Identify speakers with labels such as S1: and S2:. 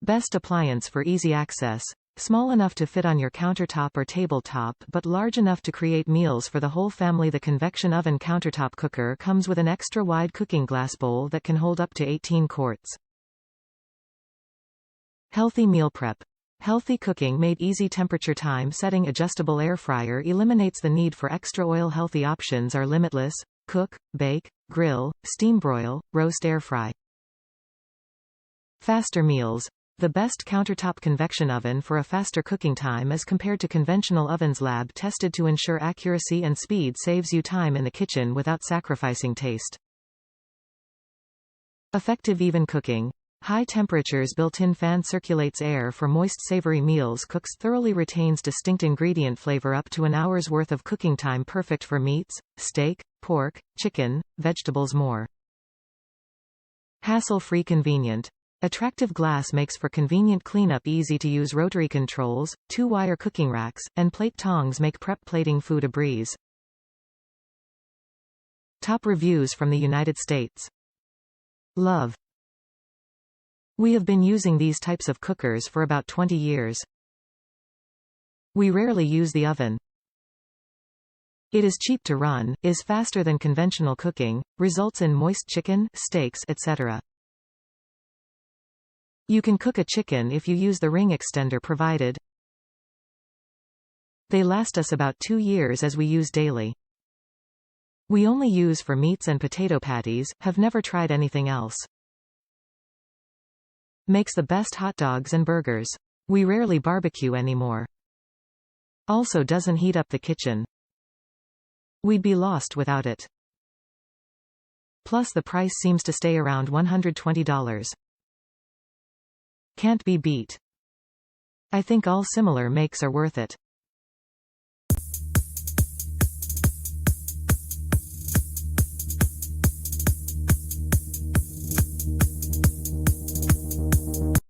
S1: Best appliance for easy access. Small enough to fit on your countertop or tabletop but large enough to create meals for the whole family. The convection oven countertop cooker comes with an extra wide cooking glass bowl that can hold up to 18 quarts. Healthy meal prep. Healthy cooking made easy. Temperature time setting. Adjustable air fryer eliminates the need for extra oil. Healthy options are limitless, cook, bake, grill, steam, broil, roast, air fry. Faster meals. The best countertop convection oven for a faster cooking time as compared to conventional ovens. Lab tested to ensure accuracy and speed. Saves you time in the kitchen without sacrificing taste. Effective even cooking. High temperatures. Built-in fan circulates air for moist savory meals. Cooks thoroughly. Retains distinct ingredient flavor up to an hour's worth of cooking time. Perfect for meats, steak, pork, chicken, vegetables, more. Hassle-free. Convenient. Attractive glass makes for convenient cleanup. Easy to use. Rotary controls, 2-wire cooking racks, and plate tongs make prep plating food a breeze. Top reviews from the United States. Love. We have been using these types of cookers for about 20 years. We rarely use the oven. It is cheap to run, is faster than conventional cooking, results in moist chicken, steaks, etc. You can cook a chicken if you use the ring extender provided. They last us about 2 years as we use daily. We only use for meats and potato patties, have never tried anything else. Makes the best hot dogs and burgers. We rarely barbecue anymore. Also doesn't heat up the kitchen. We'd be lost without it. Plus the price seems to stay around $120. Can't be beat. I think all similar makes are worth it.